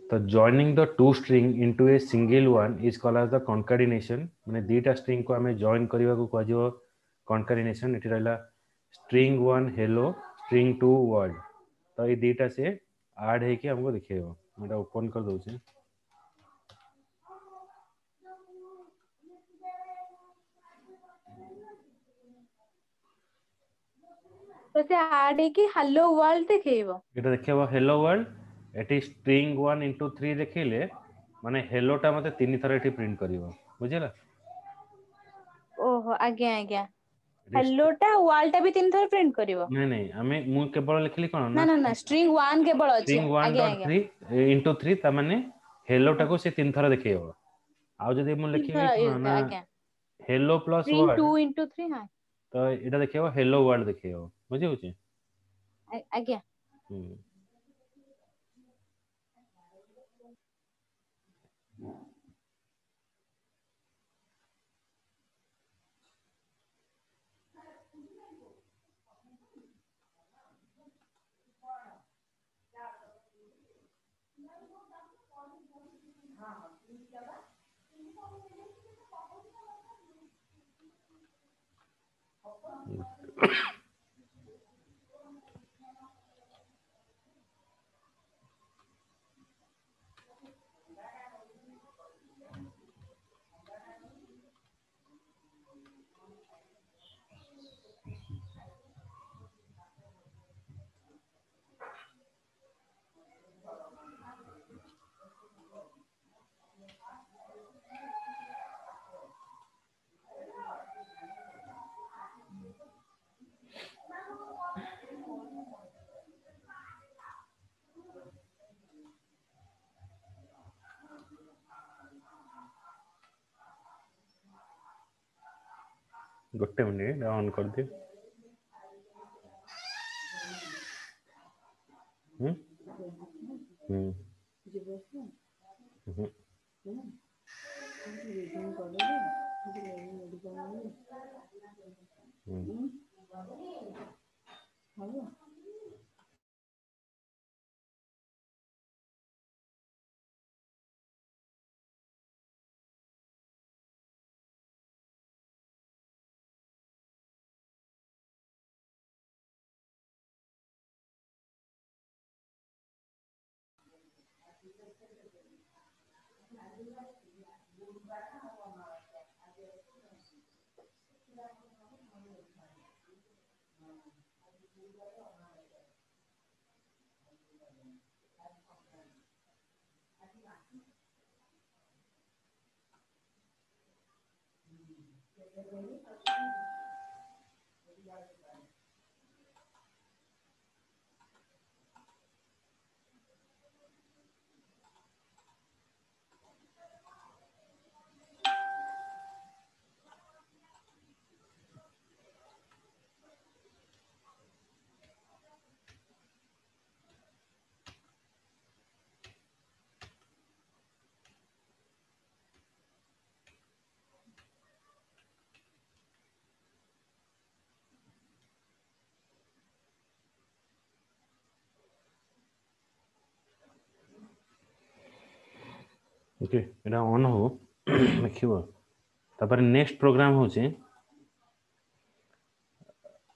तो joining the two string into a single one is called as the concatenation माने दीटा string को हमें जॉइन करबा को कहजिवो कॉन्कार्डिनेशन एठी रहला स्ट्रिंग 1 हेलो स्ट्रिंग 2 वर्ल्ड तो ये दीटा से ऐड है कि हमको दिखेबो मैं ओपन कर दउ छी तो से ऐड है कि हेलो वर्ल्ड देखेबो एटा देखेबो हेलो वर्ल्ड एटी स्ट्रिंग 1 into 3 देखिले माने हेलो टा मते तीन थर एटी प्रिंट करिवो बुझिला ओहो आज्ञा आज्ञा हेलो टा वर्ल्ड टा भी तीन थर प्रिंट करिवो नहीं नहीं हमें मु केवल लिखली कोन ना ना ना ना स्ट्रिंग 1 केवल अछि स्ट्रिंग 1 आज्ञा डॉट आज्ञा 3 into 3 ता माने हेलो टा को से तीन थर देखियो आउ जदी मु तीन लिखिबी कोन थर ना आज्ञा hello plus string word 2 into 3 हां तो एटा देखियो हेलो वर्ल्ड देखियो बुझी होची आज्ञा हम्म गोटे मिनिट ऑन कर दे हम्म हम्म हम्म हम्म ओके एटा ऑन हो देखिबो तापर नेक्स्ट प्रोग्राम होचे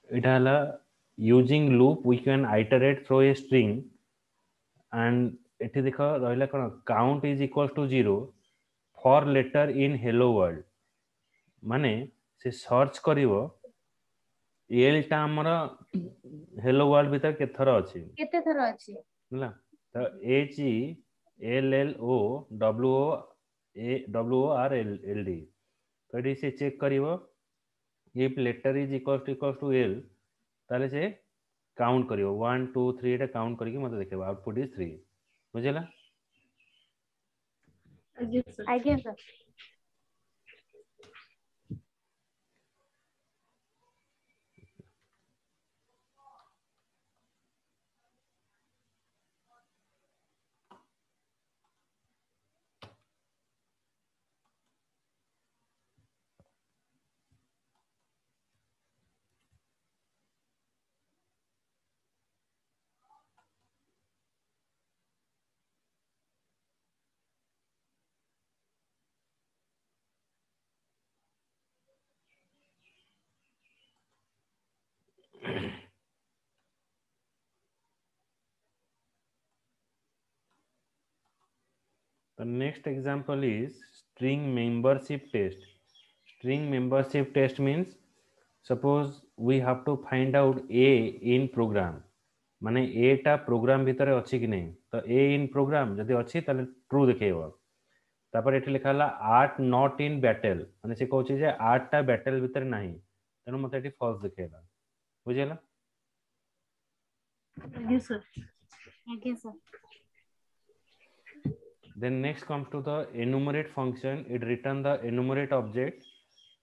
एटा हला using loop we can iterate through a string and एठी देखो रहला कोन count is equal to 0 for letter in hello world माने से सर्च करिवो एल टा हमर हेलो वर्ल्ड भीतर के थर अछि केते थर अछि हला तो H E L L O W O R L D डी तो एटी से चेक करिवो if letter is equal to L ताले से काउंट करिवो 1 2 3 एटा काउंट करके मते देखेबो आउटपुट इज 3 बुझिला आज्ञा sir The next example is string membership test. String membership test means suppose we have to find out a in program. माने a टा programme भितर अच्छी कि नहीं, तो a in program जदि अच्छी ताले ट्रू दिखेबो। तापर एठी लिखा हला आर्ट नॉट इन बैटल, माने से कहूची जे आर्ट टा बैटल भितर नाही, तेनु मते एठी फॉल्स दिखेला। बुझेला? Yes, sir. ଆଜ୍ଞା sir. Then next comes to the enumerate function. It return the enumerate object.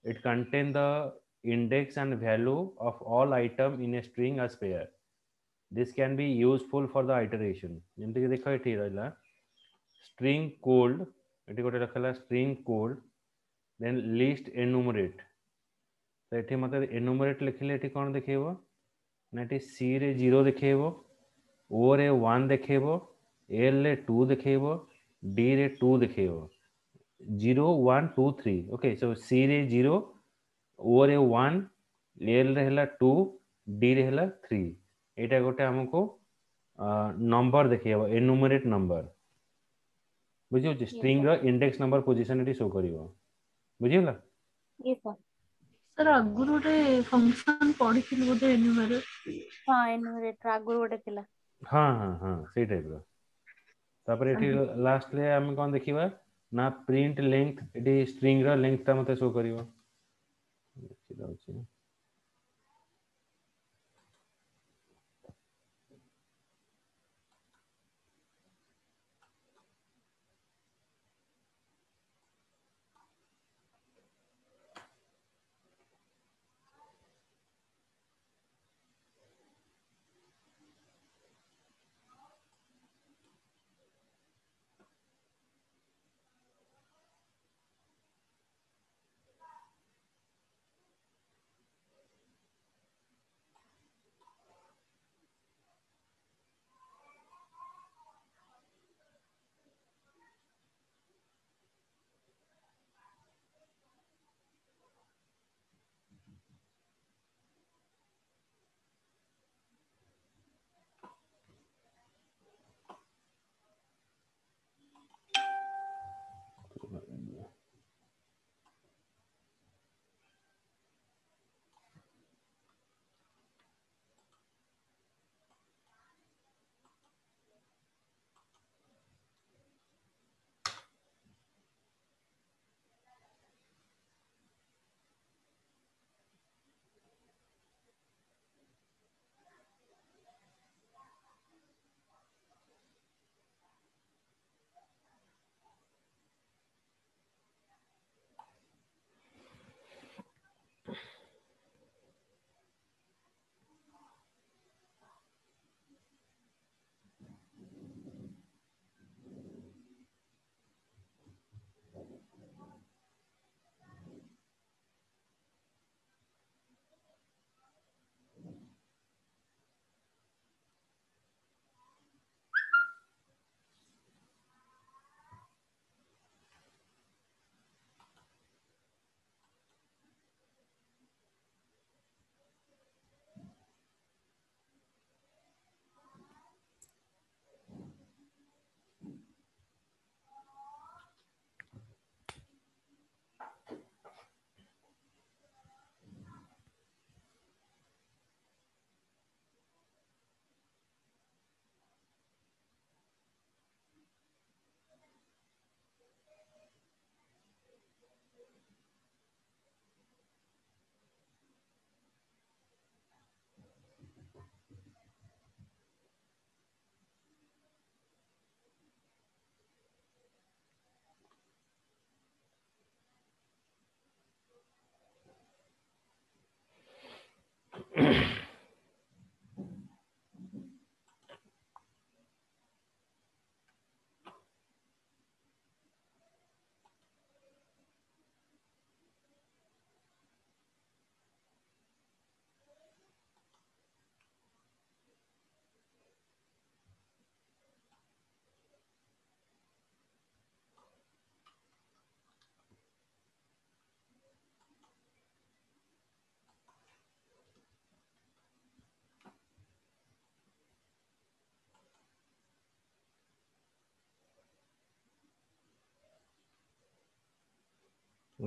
It contain the index and value of all item in a string as pair. This can be useful for the iteration. ଯେମିତି କି ଦେଖ ଏଠି ରହିଲା string code, ଏଠି ଗୋଟେ ରଖଲା string code, then list enumerate. तो ଏଠି मते enumerate लिखिले एठी कोन देखैबो ना एठी c रे 0 देखैबो, o रे 1 देखैबो, l रे 2 देखैबो, d रे 2 देखैबो, 0 1 2 3. ओके, सो c रे 0, o रे 1, l रे हला 2, d रे हला 3. एटा गोटे हमको नंबर देखैबो, enumerate number. बुझियो जे स्ट्रिंग रो इंडेक्स नंबर पोजीशन एटी शो करिवो। बुझियोला? Yes sir। सर आगुर गोटे फंक्शन पढ़िथिलु बोधे एन्यूमरेट। ହଁ ଏନୁମରେଟର ଆଗରୁ ଗୋଟେ ଥିଲା। हाँ हाँ हाँ सेई टाइप रो। तापर एठी लास्ट रे हम कोन देखिबा ना प्रिंट लेंथ, एटी स्ट्रिंग रो लेंथ ता मते शो करिवो। देखि दउची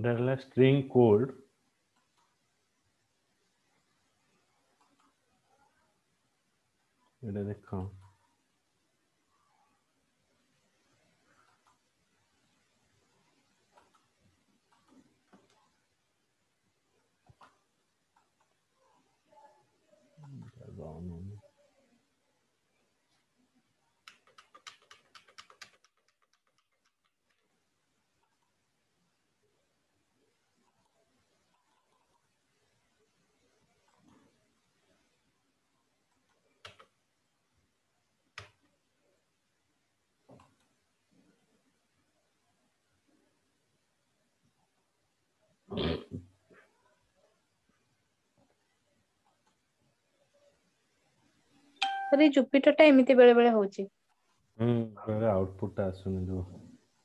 रहला स्ट्रिंग कोड एटा देखो अरे जुपिटर टा एमिति बेले बेले होची आउटपुट टा आसुनी जो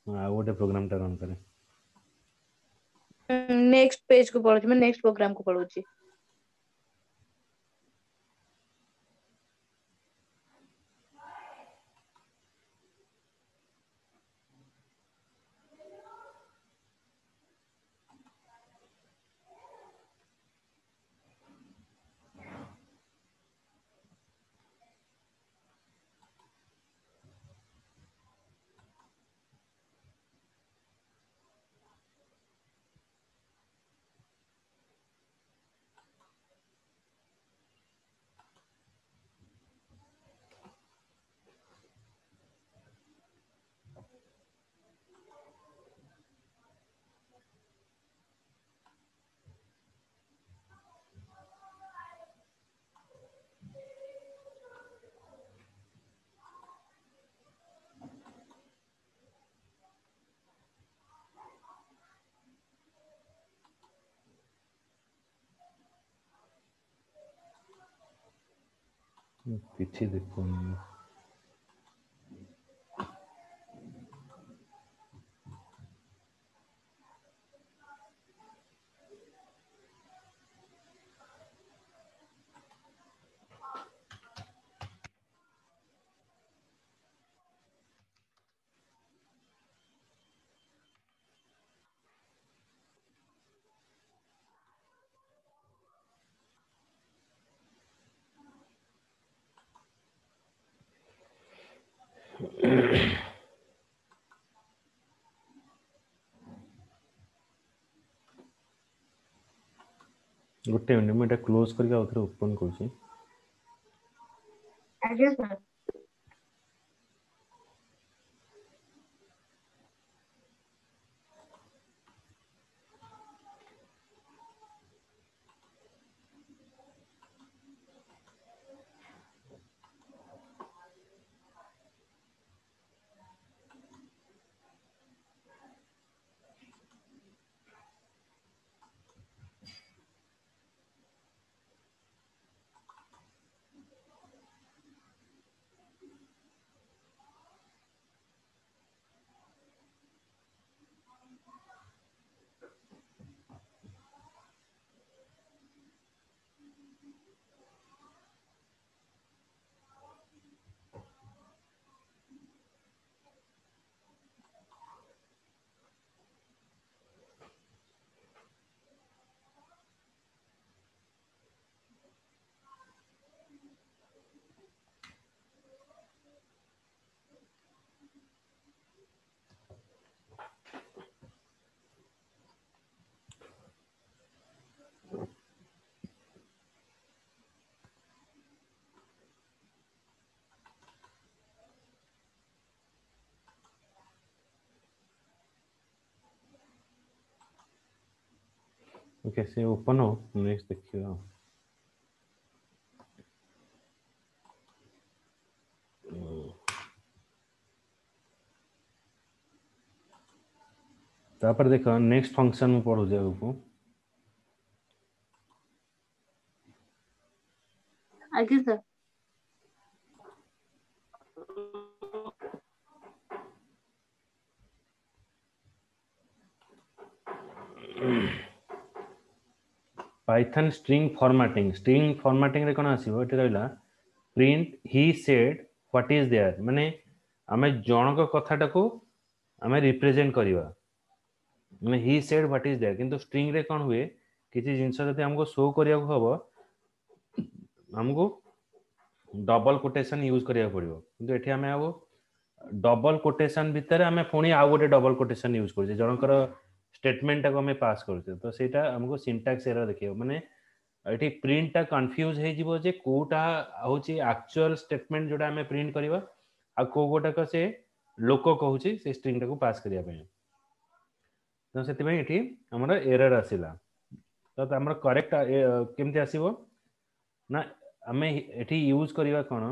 आ गोटे प्रोग्राम टा रन करे नेक्स्ट पेज को पळुची मैं नेक्स्ट प्रोग्राम को पळुची किछि देखुनी गोटे मिनिट मैं क्लोज करके आउथरे ओपन करूची आगे सर ओके से ओपन हो नेक्स्ट देखियो तापर देखो नेक्स्ट फंक्शन में पढ़ो जाओ को आगे सर पाइथन स्ट्रिंग फॉर्मेटिंग रे कोन आसीबो एठी रहला print he said what is there माने आमे जनक कथाटा को आमे रिप्रेजेंट करिवा ମାନେ he said what is there किंतु string रे कौन हुए किसी जिंस जदि हमको शो करिया को हबो हमको डबल कोटेशन यूज करिया पड़िबो किंतु एठी हमें आबो डबल कोटेशन भितर हमें पुणी आउ गोटे डबल कोटेशन यूज करछे जनकर स्टेटमेंट को हमें पास करछे तो सेटा हमको सिंटैक्स एरर देखियो माने एठी प्रिंट टा कंफ्यूज हे जिवो जे कोटा होची एक्चुअल स्टेटमेंट जोटा हमें प्रिंट करबा आ को गोटा को से लोको कहूची से स्ट्रिंग टा को पास करिया पे तो सेति में एठी हमरा एरर आसिला तो हमर करेक्ट केमति आसीबो ना हमें एठी यूज करिवा कोन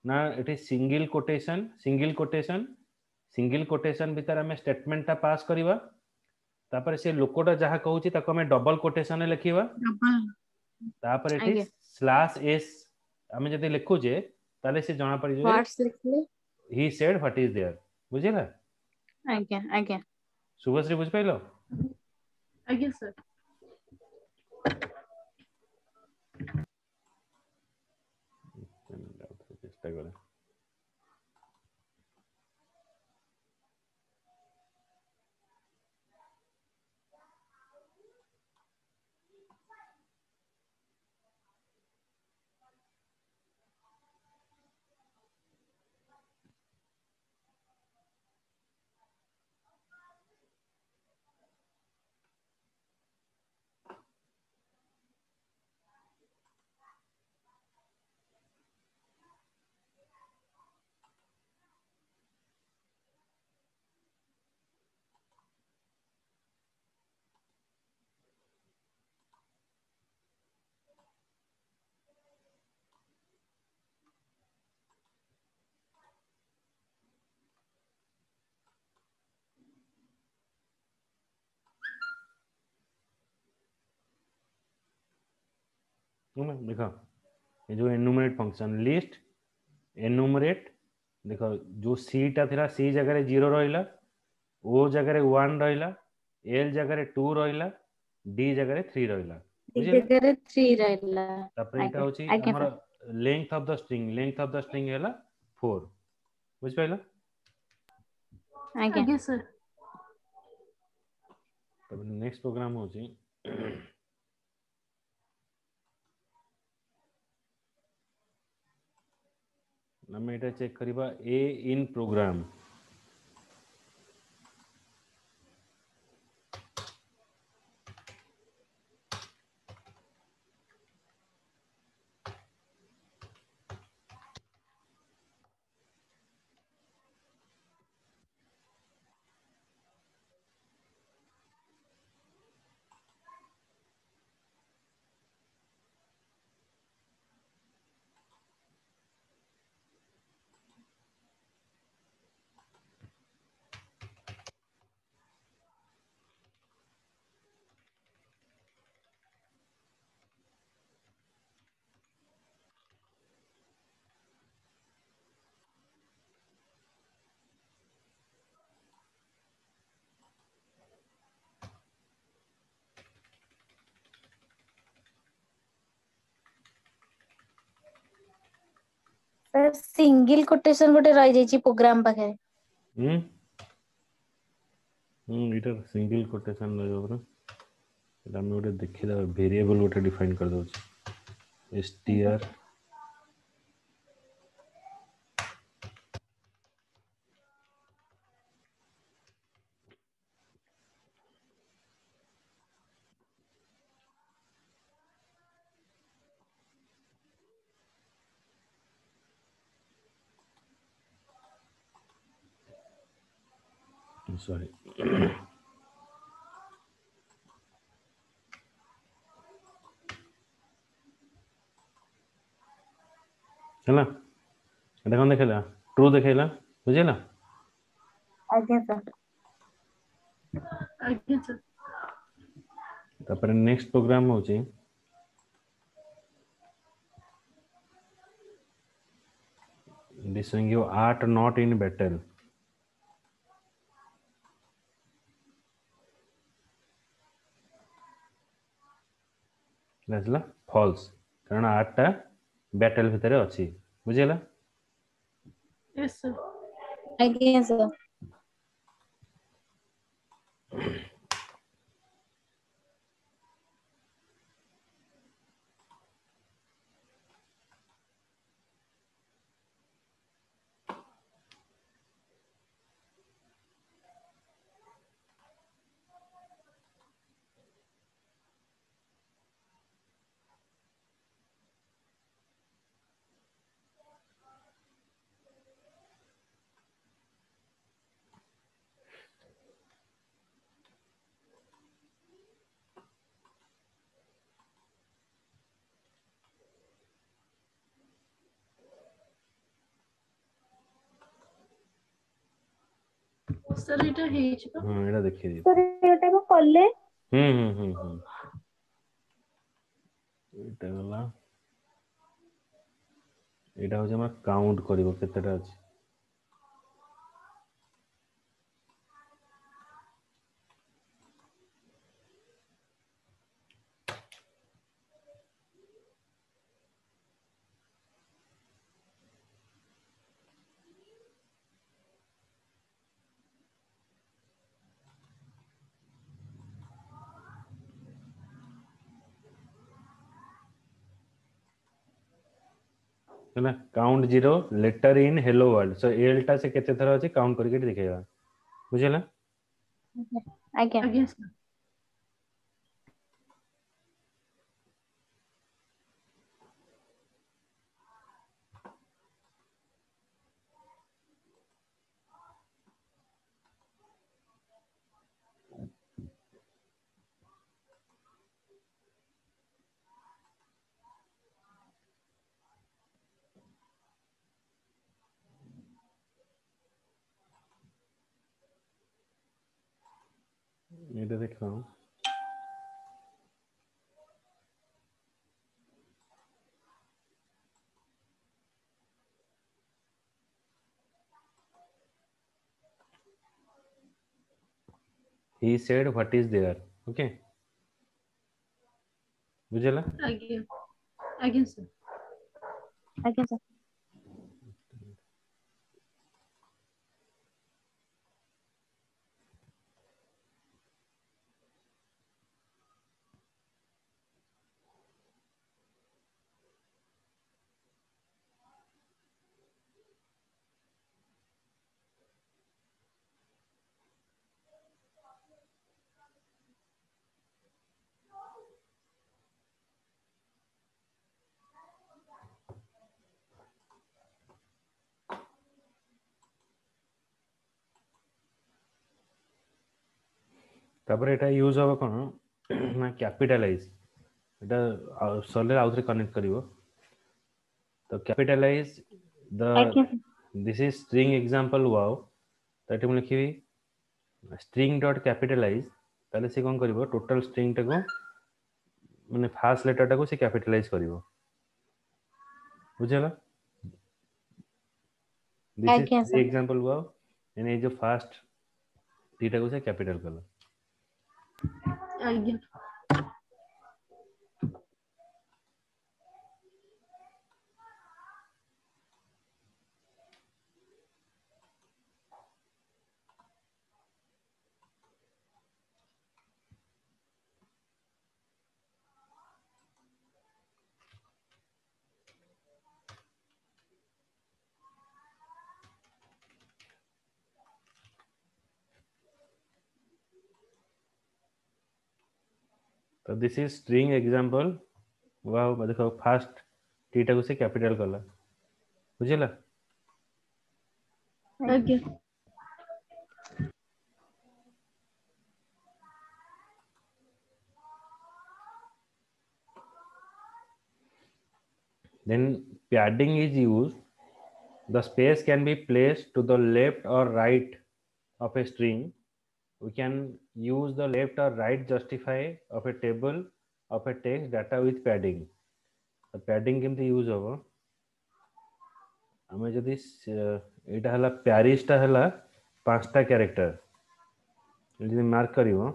ना एठी सिंगल कोटेशन भीतर हमें स्टेटमेंट टा पास करिवा तापर से लोकोटा जहा कहूची ताको हमें डबल कोटेशन में लिखिवा डबल तापर एठी आगे /s हमें जदि लिखु जे ताले से जाना पड़ी जे व्हाट्स लिखले he said what is there बुझिला आज्ञा आज्ञा शुभश्री बुझ पाइलो आज्ञा सर चेष्टा करे देखो ये जो एनुमरेट फंक्शन लिस्ट एनुमरेट देखो जो सी टा थिला सी जगह रे 0 रहिला ओ जगह रे 1 रहिला एल जगह रे 2 रहिला डी जगह रे 3 रहिला बुझिला जगह 3 रहला तापर एटा होची आज्ञा हमर लेंथ ऑफ द स्ट्रिंग हैला 4 बुझ पाइला आज्ञा आज्ञा सर तब नेक्स्ट प्रोग्राम होची हम एटा चेक करिबा ए इन प्रोग्राम सिंगल कोटेशन गोटे रह जाई प्रोग्राम पाखे इटा सिंगल कोटेशन रहबो बरा एटा हम गोटे देखि दा वेरिएबल गोटे डिफाइन कर दो str sorry हैला एटा कोन देखेला ट्रू देखेला बुझिला आज्ञा सर आज्ञा सर तापर नेक्स्ट प्रोग्राम होची this showing you art not in battle लाजला फॉल्स कारण आर्ट टा बैटल भितरे अछि बुझिला यस सर आज्ञा सर सर एटा हेछि पा हाँ एटा देखि दी तो एटा को कले एटा गला एटा हो जमा काउंट करिवो केतेटा अछि है count 0 letter in hello world so L टा से केते थरा अछि काउंट करके दिखेगा बुझला आज्ञा आज्ञा सर एटा देखो he said what is there okay बुझला आज्ञा आज्ञा सर आज्ञा सर तापर एटा यूज हो कोन ना कैपिटलाइज एटा सॉल्व आउट कनेक्ट करिवो तो कैपिटलाइज द आज्ञा this is string example wow तो एटी हम लिखिबी स्ट्रिंग डॉट कैपिटलाइज ताले से कोन करिवो टोटल स्ट्रिंग टा को माने फास्ट लेटर टा को से कैपिटलाइज करिवो बुझला दिस आज्ञा इज सर एग्जांपल वाओ यानी जो फास्ट टीटा को से कैपिटल कला आज्ञा तो this is string example wow देखो फास्ट टीटा को से कैपिटल कला बुझला आज्ञा then padding is used the space can be placed to the left or right of a string we can use the left or right justify of a table of a text data with padding the padding केमती use होबो हमें जदि एटा हला Paris टा हला पांचटा character जदि mark करिवो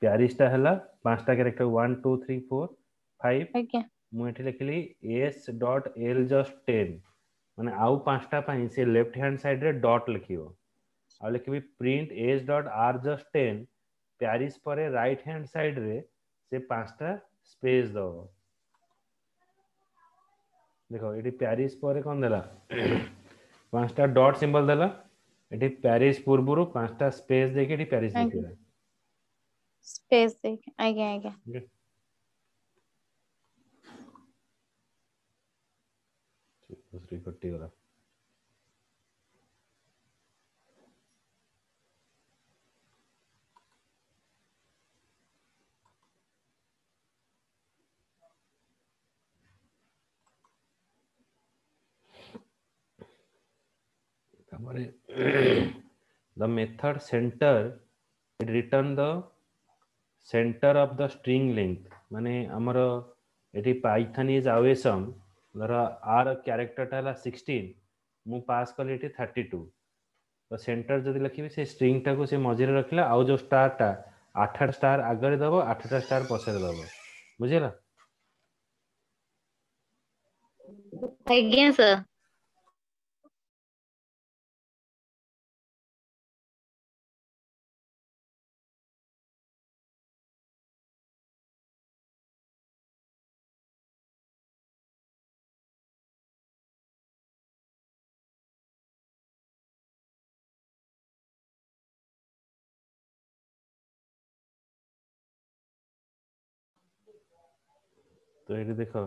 Paris टा हला पांचटा कैरेक्टर 1 2 3 4 5 आज्ञा मु एठी लिखली s.l just 10 माने आउ पांचटा पई से लेफ्ट हैंड साइड रे डॉट लिखिवो आ लिखबी प्रिंट s.r just 10 प्यारिस परे राइट हैंड साइड रे से पांचटा स्पेस दो देखो एटी प्यारिस परे कोन देला पांचटा डॉट सिंबल देला एटी प्यारिस पूर्वरु पांचटा स्पेस देके एटी प्यारिस आज्ञा लिखिला स्पेस देख आज्ञा आज्ञा ओके दूसरी कट्टी वाला तापरे the method center it return the center of the string length माने हमर एटी पाइथन इज awesome धर आर कैरेक्टर टा 16 मु पास कले एटी 32 तो सेंटर जदि लिखिबे से स्ट्रिंग टा को से मझिरे रखला आउ जो स्टार टा 8 स्टार आगे दबो 8 स्टार पछरे दबो बुझिला आज्ञा सर तो ये देखो